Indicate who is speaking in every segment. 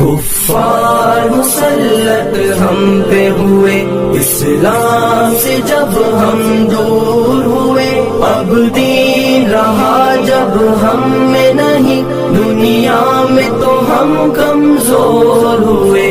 Speaker 1: کفار مسلط ہم پہ ہوئے، اسلام سے جب ہم دور ہوئے، اب دین رہا جب ہم میں نہیں، دنیا میں تو ہم کمزور ہوئے۔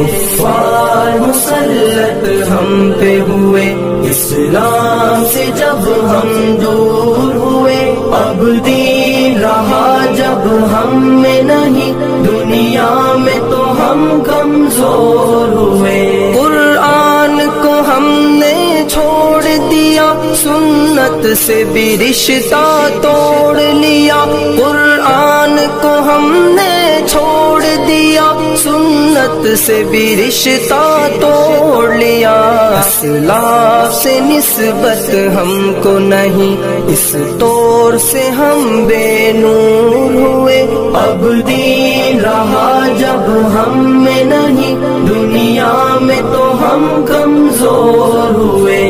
Speaker 1: کفار مسلط ہم پہ ہوئے، اسلام سے جب ہم دور ہوئے، اب دین رہا جب ہم میں نہیں، دنیا میں تو ہم کمزور ہوئے۔ قرآن کو ہم نے چھوڑ دیا، سنت سے بھی رشتہ توڑ لیا۔ قرآن کو ہم نے چھوڑ دیا، سنت سے بھی رشتہ توڑ لیا۔ اسلاف سے نسبت ہم کو نہیں، اس طور سے ہم بے نور ہوئے، اب دین رہا جب ہم میں نہیں، دنیا میں تو ہم کمزور ہوئے۔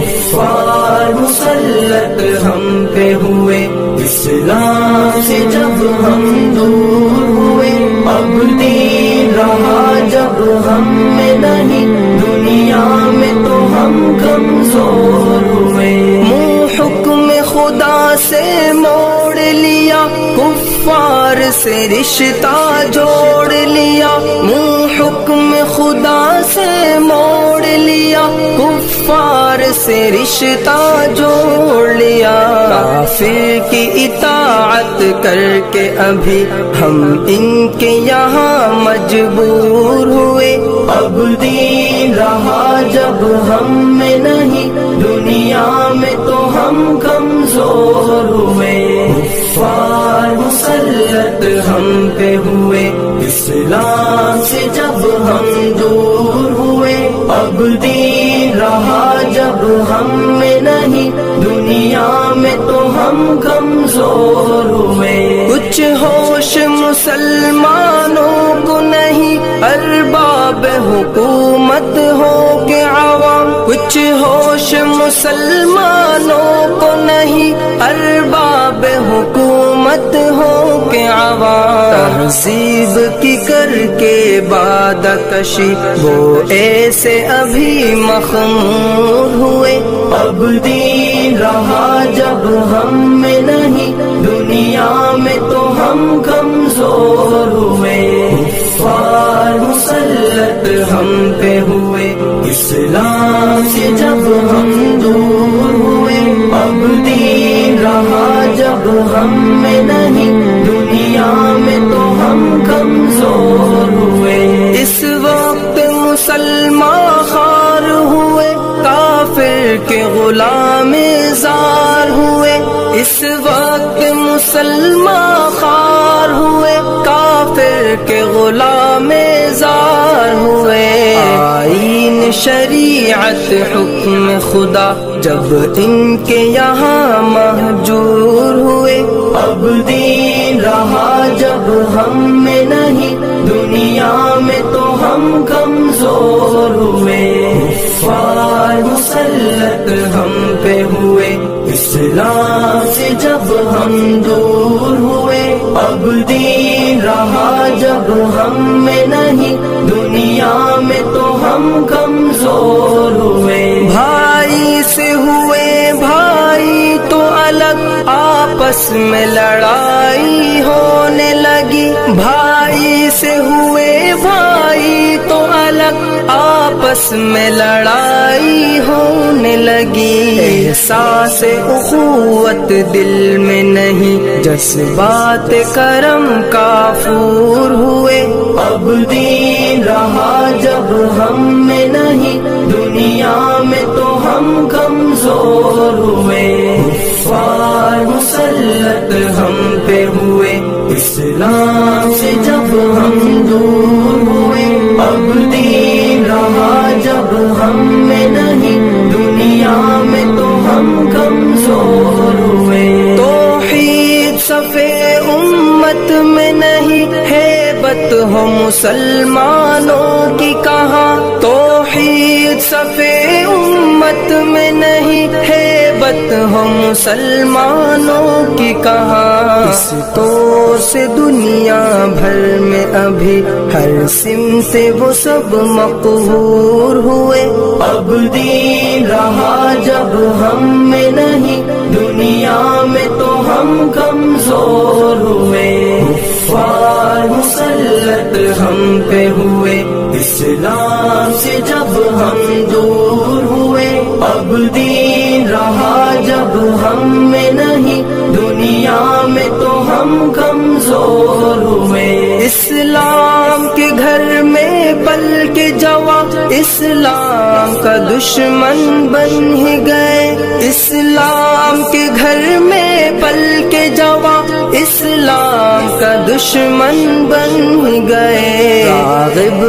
Speaker 1: کفار مسلط ہم پہ ہوئے، اسلام سے جب ہم دور ہوئے، اب دین رہا جب ہم میں نہیں، دنیا میں تو ہم کمزور ہوئے۔ منہ حکم خدا سے موڑ لیا، کفار سے رشتہ جوڑ لیا۔ منہ حکم خدا سے موڑ لیا، کفار سے رشتہ جوڑ لیا۔ کافر کی اطاعت کر کے ابھی ہم ان کے یہاں مجبور ہوئے، اب دین رہا جب ہم میں نہیں، دنیا میں تو ہم کمزور ہوئے۔ کفار مسلط ہم پہ ہوئے، اسلام سے جب ہم دور ہوئے، اب دین رہا جب ہم میں نہیں، دنیا میں تو ہم کمزور ہوئے۔ کچھ ہوش مسلمانوں کو نہیں، ارباب حکومت ہو کے عوام۔ کچھ ہوش مسلمانوں کو نہیں، ارباب حکومت ہو کے عوام۔ تہذیب کی کر کے باد کشی وہ ایسے ابھی مخمور ہوئے، اب دین رہا جب ہم میں نہیں، دنیا میں تو ہم کمزور ہوئے۔ کفار مسلط ہم پہ ہوئے، اسلام سے جب ہم دور ہوئے، اب دین رہا جب ہم میں نہیں، دنیا میں تو ہم کمزور ہوئے۔ اس وقت مسلمان خوار ہوئے، کافر کے غلام زار ہوئے۔ اس وقت مسلمان خوار ہوئے، کافر کے غلام زار ہوئے۔ آئین شریعت حکم خدا جب ان کے یہاں مہجور ہوئے، اب دین رہا جب ہم میں نہیں، دنیا میں تو ہم کمزور ہوئے۔ کفار مسلط ہم پہ ہوئے، اسلام سے جب ہم دور ہوئے، اب دین رہا جب ہم میں نہیں، دنیا میں تو ہم کمزور ہوئے۔ بھائی سے ہوئے بھائی تو الگ، آپس میں لڑائی ہونے لگی۔ بھائی سے ہوئے بھائی تو الگ، آپس میں لڑائی ہونے لگی۔ احساس اخوت دل میں نہیں، جذبات کرم کافور ہوئے، اب دین رہا جب ہم میں نہیں، دنیا میں تو ہم کمزور ہوئے۔ کفار مسلط ہم پہ ہوئے، اسلام سے جب ہم دور ہوئے، اب دین رہا جب ہم میں نہیں، دنیا میں تو ہم کمزور ہوئے۔ توحید صفے امت میں نہیں، ہیبت ہو مسلمانوں کی کہاں۔ توحید صفے امت میں نہیں، ہیبت غربت ہو مسلمانوں کی کہاں، اس طور سے دنیا بھر میں ابھی ہر سمت وہ سب مقہور ہوئے۔ اب دین رہا جب ہم میں نہیں، دنیا میں تو ہم کمزور ہوئے۔ کفار مسلط ہم پہ ہوئے، اسلام سے جب ہم دور ہوئے۔ اب دین رہا جب ہم میں نہیں، دنیا میں تو ہم کمزور ہوئے۔ اسلام کے گھر میں پل کے جوان اسلام کا دشمن بن ہی گئے۔ اسلام کے گھر میں پل کے جوان اسلام کا دشمن بن ہی گئے۔ راغب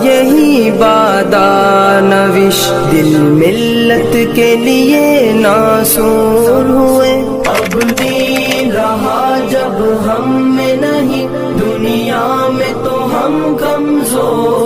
Speaker 1: یہی بادانوش دل ملت کے لیے ناصور ہوئے۔ اب دین رہا جب ہم میں نہیں، دنیا میں تو ہم کمزور